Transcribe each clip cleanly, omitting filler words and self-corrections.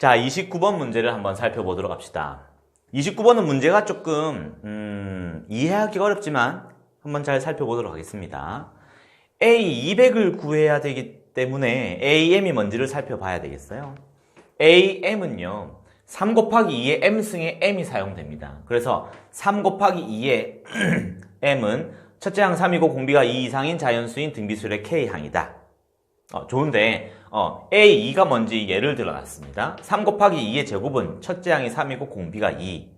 자, 29번 문제를 한번 살펴보도록 합시다. 29번은 문제가 조금 이해하기가 어렵지만 한번 잘 살펴보도록 하겠습니다. A200을 구해야 되기 때문에 AM이 뭔지를 살펴봐야 되겠어요. AM은요 3 곱하기 2의 M승의 M이 사용됩니다. 그래서 3 곱하기 2의 M은 첫째 항 3이고 공비가 2 이상인 자연수인 등비수열의 K항이다. 좋은데 A2가 뭔지 예를 들어 놨습니다. 3 곱하기 2의 제곱은 첫째 항이 3이고 공비가 2.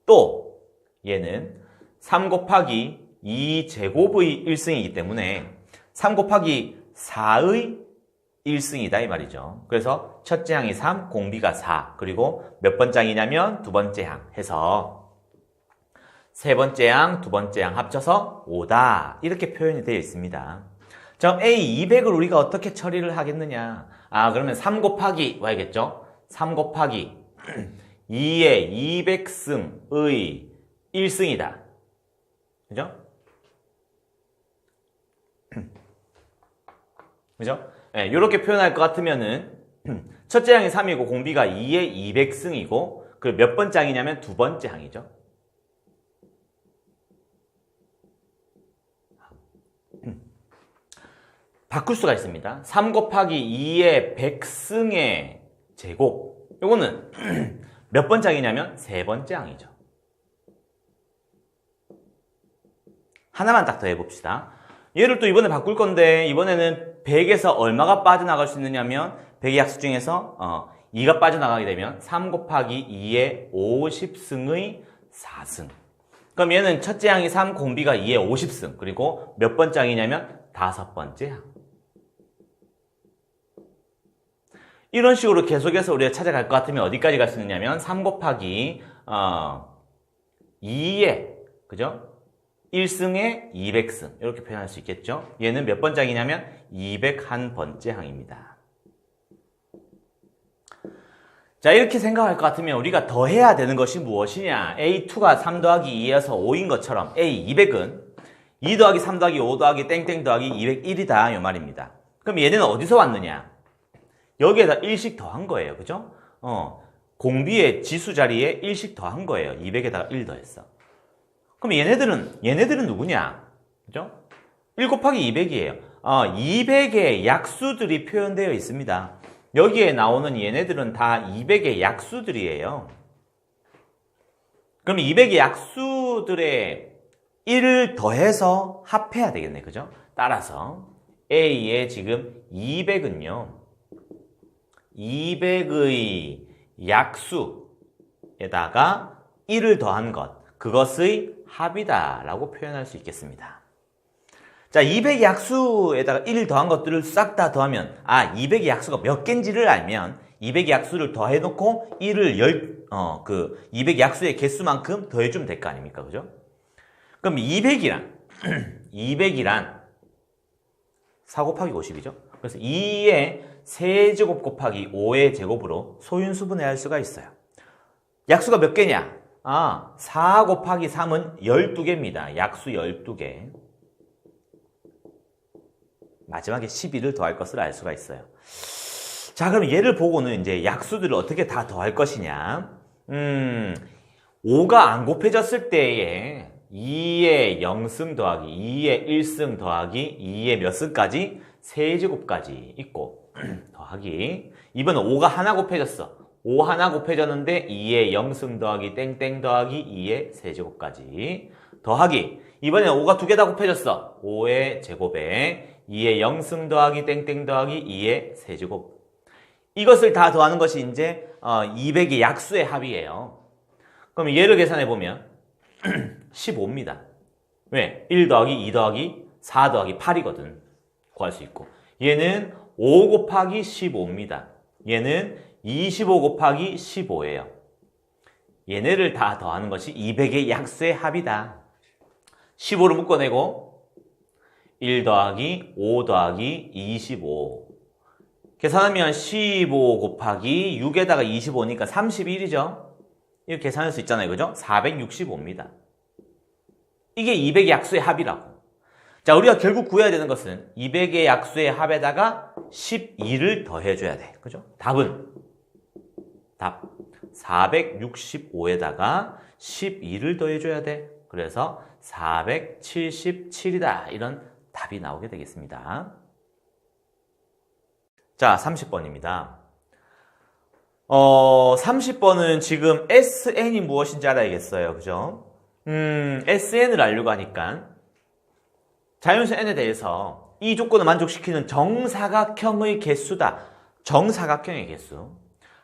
또 얘는 3 곱하기 2제곱의 1승이기 때문에 3 곱하기 4의 1승이다 이 말이죠. 그래서 첫째 항이 3, 공비가 4. 그리고 몇 번째 항이냐면 두 번째 항 해서 세 번째 항, 두 번째 항 합쳐서 5다. 이렇게 표현이 되어 있습니다. 그럼 A200을 우리가 어떻게 처리를 하겠느냐? 그러면 3 곱하기 와야겠죠? 3 곱하기 2의 200승의 1승이다. 그죠? 그죠? 네, 이렇게 표현할 것 같으면은 첫째 항이 3이고 공비가 2의 200승이고 그 몇 번째 항이냐면 두 번째 항이죠. 바꿀 수가 있습니다. 3 곱하기 2의 100승의 제곱. 요거는 몇 번째 항이냐면 세 번째 항이죠. 하나만 딱 더 해봅시다. 얘를 또 이번에 바꿀 건데 이번에는 100에서 얼마가 빠져나갈 수 있느냐면 100의 약수 중에서 2가 빠져나가게 되면 3 곱하기 2의 50승의 4승. 그럼 얘는 첫째 항이 3, 공비가 2의 50승. 그리고 몇 번째 항이냐면 다섯 번째 항. 이런 식으로 계속해서 우리가 찾아갈 것 같으면 어디까지 갈 수 있느냐면 3 곱하기 2의 그죠? 1승에 200승 이렇게 표현할 수 있겠죠? 얘는 몇 번째 항이냐면 201번째 항입니다. 자, 이렇게 생각할 것 같으면 우리가 더해야 되는 것이 무엇이냐? A2가 3 더하기 2에서 5인 것처럼 A200은 2 더하기 3 더하기 5 더하기 땡땡 더하기 201이다 이 말입니다. 그럼 얘는 어디서 왔느냐? 여기에다 1씩 더한 거예요. 그죠? 공비의 지수 자리에 1씩 더한 거예요. 200에다가 1 더했어. 그럼 얘네들은 누구냐? 그죠? 1 곱하기 200이에요. 200의 약수들이 표현되어 있습니다. 여기에 나오는 얘네들은 다 200의 약수들이에요. 그럼 200의 약수들의 1을 더해서 합해야 되겠네. 그죠? 따라서 A의 지금 200은요. 200의 약수에다가 1을 더한 것, 그것의 합이다 라고 표현할 수 있겠습니다. 자, 200의 약수에다가 1을 더한 것들을 싹 다 더하면 200의 약수가 몇 개인지를 알면 200의 약수를 더해놓고 1을 200의 약수의 개수만큼 더해주면 될 거 아닙니까? 그죠? 그럼 200이란 4 곱하기 50이죠? 그래서 2의 세제곱 곱하기 5의 제곱으로 소인수분해할 수가 있어요. 약수가 몇 개냐? 4 곱하기 3은 12개입니다. 약수 12개. 마지막에 11을 더할 것을 알 수가 있어요. 자, 그럼 얘를 보고는 이제 약수들을 어떻게 다 더할 것이냐? 5가 안 곱해졌을 때에 2의 0승 더하기 2의 1승 더하기 2의 몇 승까지? 세제곱까지 있고 더하기 이번엔 5가 하나 곱해졌어. 5 하나 곱해졌는데 2의 0승 더하기 땡땡 더하기 2의 세제곱까지 더하기 이번엔 5가 두 개 다 곱해졌어. 5의 제곱에 2의 0승 더하기 땡땡 더하기 2의 세제곱. 이것을 다 더하는 것이 이제 200의 약수의 합이에요. 그럼 얘를 계산해 보면 15입니다. 왜? 1 더하기 2 더하기 4 더하기 8이거든. 구할 수 있고. 얘는 5 곱하기 15입니다. 얘는 25 곱하기 15예요. 얘네를 다 더하는 것이 200의 약수의 합이다. 15를 묶어내고 1 더하기 5 더하기 25. 계산하면 15 곱하기 6에다가 25니까 31이죠. 이렇게 계산할 수 있잖아요. 그죠? 465입니다. 이게 200의 약수의 합이라고. 자, 우리가 결국 구해야 되는 것은 200의 약수의 합에다가 12를 더해줘야 돼. 그죠? 답은 답 465에다가 12를 더해줘야 돼. 그래서 477이다. 이런 답이 나오게 되겠습니다. 자, 30번입니다. 30번은 지금 SN이 무엇인지 알아야겠어요. 그죠? SN을 알려고 하니까 자연수 N에 대해서 이 조건을 만족시키는 정사각형의 개수다. 정사각형의 개수.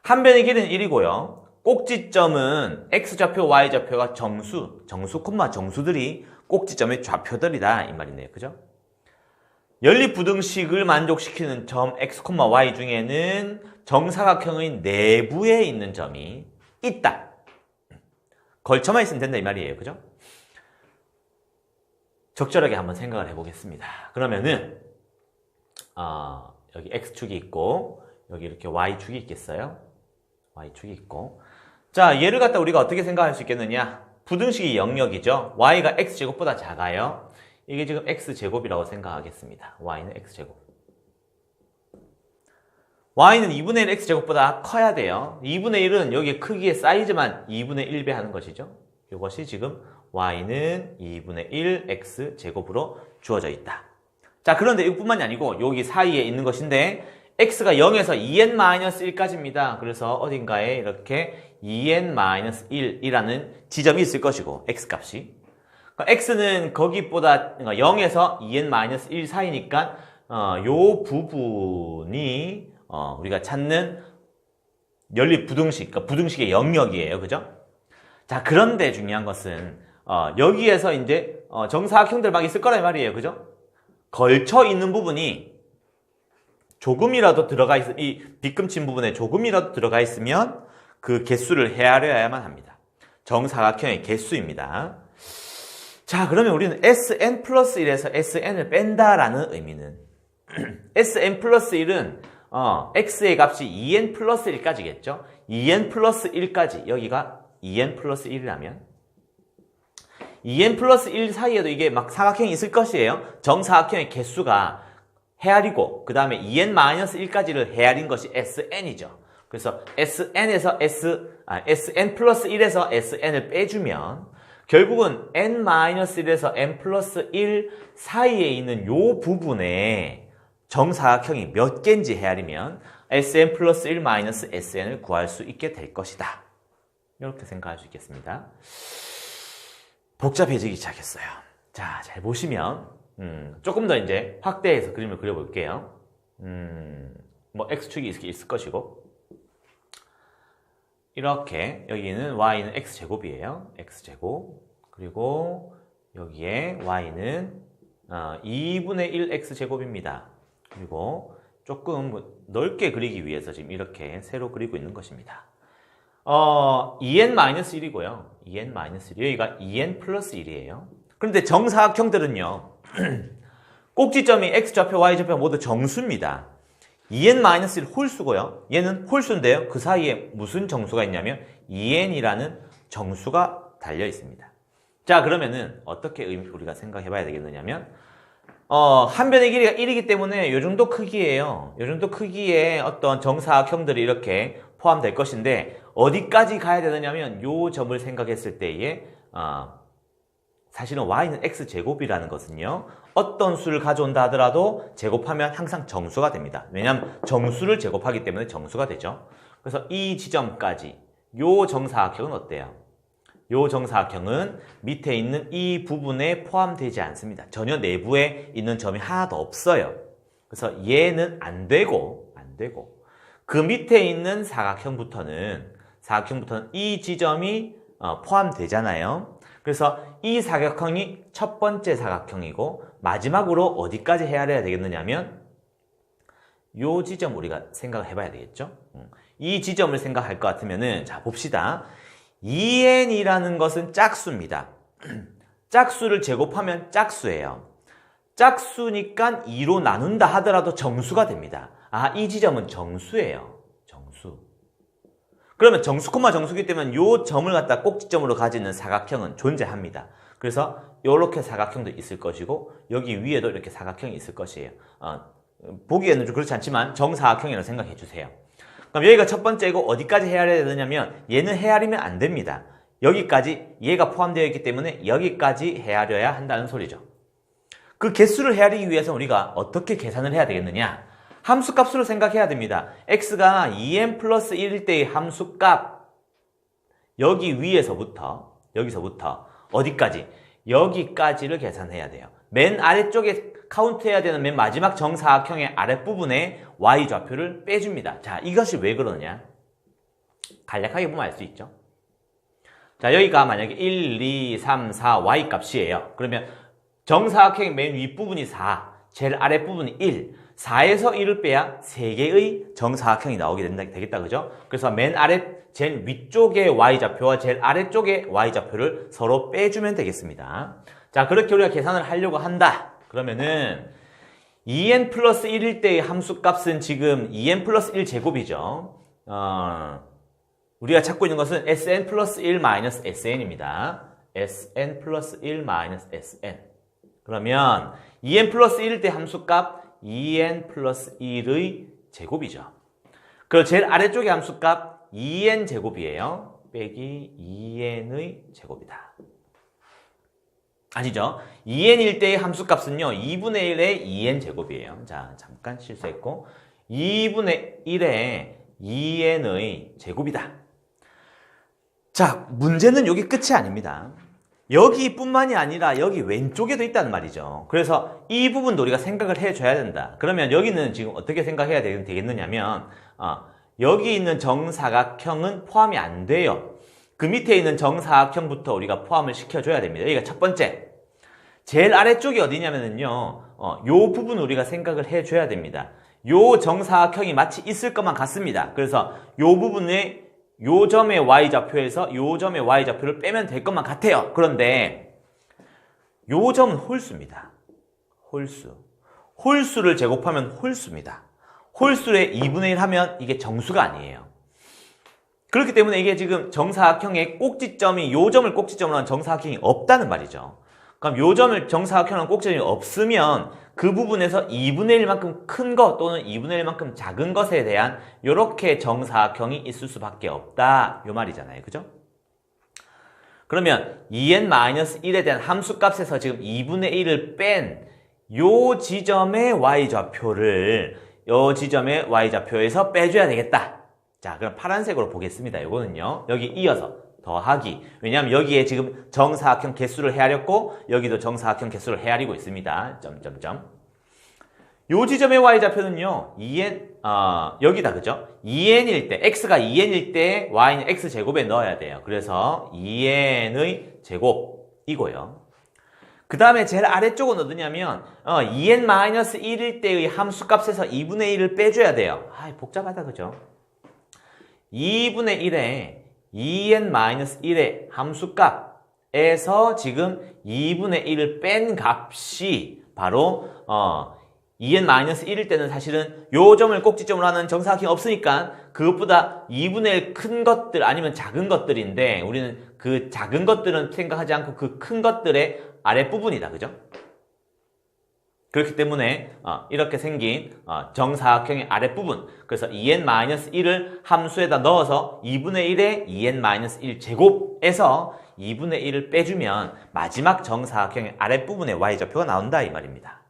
한 변의 길이는 1이고요. 꼭지점은 X좌표, Y좌표가 정수, 정수들이 꼭지점의 좌표들이다. 이 말이네요. 그죠? 연립부등식을 만족시키는 점 X, Y 중에는 정사각형의 내부에 있는 점이 있다. 걸쳐만 있으면 된다. 이 말이에요. 그죠? 적절하게 한번 생각을 해보겠습니다. 그러면은 여기 X축이 있고 여기 이렇게 Y축이 있겠어요? Y축이 있고 자, 얘를 갖다 우리가 어떻게 생각할 수 있겠느냐? 부등식이 영역이죠. Y가 X제곱보다 작아요. 이게 지금 X제곱이라고 생각하겠습니다. Y는 X제곱. Y는 2분의 1 X제곱보다 커야 돼요. 2분의 1은 여기 크기의 사이즈만 2분의 1배 하는 것이죠. 이것이 지금 Y는 2분의 1 X제곱으로 주어져 있다. 자, 그런데 이것뿐만이 아니고 여기 사이에 있는 것인데 X가 0에서 2n-1까지입니다. 그래서 어딘가에 이렇게 2n-1이라는 지점이 있을 것이고 X값이 X는 거기보다 0에서 2n-1 사이니까 요 부분이 우리가 찾는 연립 부등식, 그러니까 부등식의 영역이에요. 그죠? 자, 그런데 중요한 것은 여기에서 이제 정사각형들 막 있을 거란 말이에요. 그죠? 걸쳐 있는 부분이 조금이라도 들어가 이 빗금친 부분에 조금이라도 들어가 있으면 그 개수를 헤아려야만 합니다. 정사각형의 개수입니다. 자, 그러면 우리는 Sn 플러스 1에서 Sn을 뺀다라는 의미는 Sn 플러스 1은 X의 값이 2n 플러스 1까지겠죠? 2n 플러스 1까지 여기가 2n 플러스 1이라면 2n 플러스 1 사이에도 이게 막 사각형이 있을 것이에요. 정사각형의 개수가 헤아리고 그 다음에 2n-1까지를 헤아린 것이 Sn이죠. 그래서 SN 플러스 1에서 SN을 빼주면 결국은 n-1에서 n 플러스 1 사이에 있는 요 부분에 정사각형이 몇 개인지 헤아리면 Sn 플러스 1 마이너스 Sn을 구할 수 있게 될 것이다. 이렇게 생각할 수 있겠습니다. 복잡해지기 시작했어요. 자, 잘 보시면 조금 더 이제 확대해서 그림을 그려볼게요. 뭐 X축이 있을 것이고 이렇게 여기는 Y는 X제곱이에요. X제곱. 그리고 여기에 Y는 2분의 1 X제곱입니다. 그리고 조금 넓게 그리기 위해서 지금 이렇게 세로 그리고 있는 것입니다. 2n-1이고요. 2n-1. 여기가 2n 플러스 1이에요. 그런데 정사각형들은요. 꼭지점이 X좌표, Y좌표 모두 정수입니다. 2n-1 홀수고요. 얘는 홀수인데요. 그 사이에 무슨 정수가 있냐면 2n이라는 정수가 달려 있습니다. 자, 그러면은 어떻게 우리가 생각해 봐야 되겠느냐면 한 변의 길이가 1이기 때문에 이 정도 크기예요. 이 정도 크기의 어떤 정사각형들이 이렇게 포함될 것인데 어디까지 가야 되느냐면 요 점을 생각했을 때에 사실은 y는 x제곱이라는 것은요. 어떤 수를 가져온다 하더라도 제곱하면 항상 정수가 됩니다. 왜냐하면 정수를 제곱하기 때문에 정수가 되죠. 그래서 이 지점까지 요 정사각형은 어때요? 요 정사각형은 밑에 있는 이 부분에 포함되지 않습니다. 전혀 내부에 있는 점이 하나도 없어요. 그래서 얘는 안 되고 그 밑에 있는 사각형부터는 이 지점이 포함되잖아요. 그래서 이 사각형이 첫 번째 사각형이고 마지막으로 어디까지 헤아려야 되겠느냐면 요 지점 우리가 생각을 해봐야 되겠죠. 이 지점을 생각할 것 같으면은 자 봅시다. 2n이라는 것은 짝수입니다. 짝수를 제곱하면 짝수예요. 짝수니까 2로 나눈다 하더라도 정수가 됩니다. 이 지점은 정수예요. 정수. 그러면 정수, 정수기 때문에 요 점을 갖다 꼭지점으로 가지는 사각형은 존재합니다. 그래서 요렇게 사각형도 있을 것이고 여기 위에도 이렇게 사각형이 있을 것이에요. 보기에는 좀 그렇지 않지만 정사각형이라고 생각해 주세요. 그럼 여기가 첫 번째고 어디까지 헤아려야 되냐면 얘는 헤아리면 안 됩니다. 여기까지 얘가 포함되어 있기 때문에 여기까지 헤아려야 한다는 소리죠. 그 개수를 헤아리기 위해서 우리가 어떻게 계산을 해야 되겠느냐? 함수값으로 생각해야 됩니다. x가 2n 플러스 1일 때의 함수값 여기서부터 어디까지? 여기까지를 계산해야 돼요. 맨 아래쪽에 카운트해야 되는 맨 마지막 정사각형의 아랫부분에 y좌표를 빼줍니다. 자, 이것이 왜 그러냐? 간략하게 보면 알 수 있죠. 자, 여기가 만약에 1, 2, 3, 4 y 값이에요. 그러면 정사각형의 맨 윗부분이 4, 제일 아랫부분이 1, 4에서 1을 빼야 3개의 정사각형이 나오게 되겠다, 그죠? 그래서 맨 제일 위쪽의 y좌표와 제일 아래쪽의 y좌표를 서로 빼주면 되겠습니다. 자, 그렇게 우리가 계산을 하려고 한다. 그러면은 2n 플러스 1일 때의 함수값은 지금 2n 플러스 1 제곱이죠. 우리가 찾고 있는 것은 sn 플러스 1 마이너스 sn입니다. sn 플러스 1 마이너스 sn. 그러면 2n 플러스 1일 때 함수값 2n 플러스 1의 제곱이죠. 그리고 제일 아래쪽의 함수값 2n 제곱이에요. 빼기 2n의 제곱이다. 아니죠. 2n일 때의 함수값은요. 2분의 1의 2n 제곱이에요. 자, 잠깐 실수했고 2분의 1의 2n의 제곱이다. 자, 문제는 여기 끝이 아닙니다. 여기뿐만이 아니라 여기 왼쪽에도 있다는 말이죠. 그래서 이 부분도 우리가 생각을 해줘야 된다. 그러면 여기는 지금 어떻게 생각해야 되겠느냐면 여기 있는 정사각형은 포함이 안 돼요. 그 밑에 있는 정사각형부터 우리가 포함을 시켜줘야 됩니다. 여기가 첫 번째. 제일 아래쪽이 어디냐면요. 요 부분 우리가 생각을 해줘야 됩니다. 요 정사각형이 마치 있을 것만 같습니다. 그래서 요 부분에 요 점의 y좌표에서 요 점의 y좌표를 빼면 될 것만 같아요. 그런데 요 점은 홀수입니다. 홀수. 홀수를 제곱하면 홀수입니다. 홀수의 2분의 1 하면 이게 정수가 아니에요. 그렇기 때문에 이게 지금 정사각형의 꼭지점이 요 점을 꼭지점으로 한 정사각형이 없다는 말이죠. 그럼 요 점을 정사각형으로 한 꼭지점이 없으면 그 부분에서 2분의 1만큼 큰 것 또는 2분의 1만큼 작은 것에 대한 요렇게 정사각형이 있을 수밖에 없다. 요 말이잖아요. 그죠? 그러면 2n-1에 대한 함수값에서 지금 2분의 1을 뺀 요 지점의 y좌표를 요 지점의 y좌표에서 빼줘야 되겠다. 자, 그럼 파란색으로 보겠습니다. 요거는요. 여기 이어서 더하기. 왜냐하면 여기에 지금 정사각형 개수를 헤아렸고 여기도 정사각형 개수를 헤아리고 있습니다. 점점점. 요 지점의 y좌표는요. 2n 여기다 그죠? 2n일 때 x가 2n일 때 y는 x제곱에 넣어야 돼요. 그래서 2n의 제곱이고요. 그 다음에 제일 아래쪽은 어디냐면 2n-1일 때의 함수값에서 2분의 1을 빼줘야 돼요. 복잡하다 그죠? 2분의 1에 2n-1의 함수값에서 지금 2분의 1을 뺀 값이 바로 2n-1일 때는 사실은 요 점을 꼭지점으로 하는 정사각형이 없으니까 그것보다 2분의 1 큰 것들 아니면 작은 것들인데 우리는 그 작은 것들은 생각하지 않고 그 큰 것들의 아랫부분이다. 그죠? 그렇기 때문에 이렇게 생긴 정사각형의 아랫부분 그래서 2n-1을 함수에다 넣어서 2분의 1의 2n-1 제곱에서 2분의 1을 빼주면 마지막 정사각형의 아랫부분의 y좌표가 나온다 이 말입니다.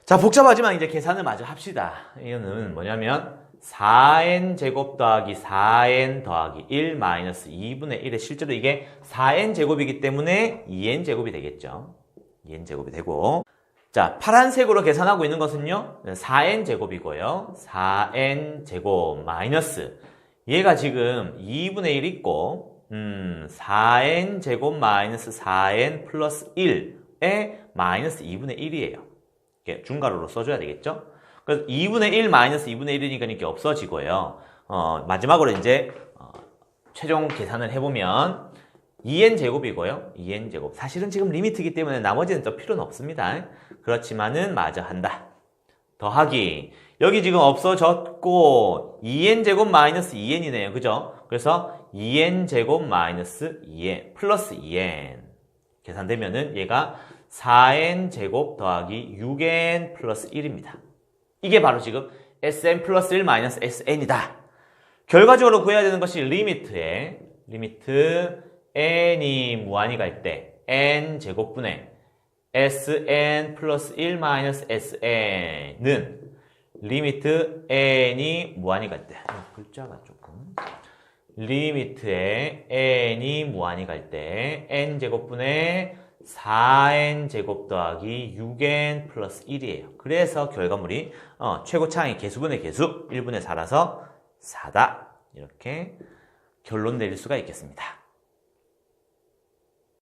자, 복잡하지만 이제 계산을 마저 합시다. 이거는 뭐냐면 4n 제곱 더하기 4n 더하기 1 마이너스 2분의 1에 실제로 이게 4n 제곱이기 때문에 2n 제곱이 되겠죠. 2n 제곱이 되고 자, 파란색으로 계산하고 있는 것은요 4n 제곱이고요 4n 제곱 마이너스 얘가 지금 2분의 1 있고 4n 제곱 마이너스 4n 플러스 1에 마이너스 2분의 1이에요 이렇게 중괄호로 써줘야 되겠죠. 그래서 2분의 1 마이너스 2분의 1이니까 이게 없어지고요 마지막으로 이제 최종 계산을 해보면 2n 제곱이고요. 2n 제곱. 사실은 지금 리미트이기 때문에 나머지는 또 필요는 없습니다. 그렇지만은 마저 한다. 더하기. 여기 지금 없어졌고 2n 제곱 마이너스 2n이네요. 그죠? 그래서 2n 제곱 마이너스 2n 플러스 2n 계산되면은 얘가 4n 제곱 더하기 6n 플러스 1입니다. 이게 바로 지금 Sn 플러스 1 마이너스 Sn이다. 결과적으로 구해야 되는 것이 리미트 n이 무한히 갈 때 n 제곱분의 Sn 플러스 1 마이너스 Sn은 리미트 n이 무한히 갈 때 글자가 조금 리미트에 n이 무한히 갈 때 n제곱분의 4n제곱 더하기 6n 플러스 1이에요. 그래서 결과물이 최고차항의 개수분의 개수 1분의 4라서 4다. 이렇게 결론 내릴 수가 있겠습니다.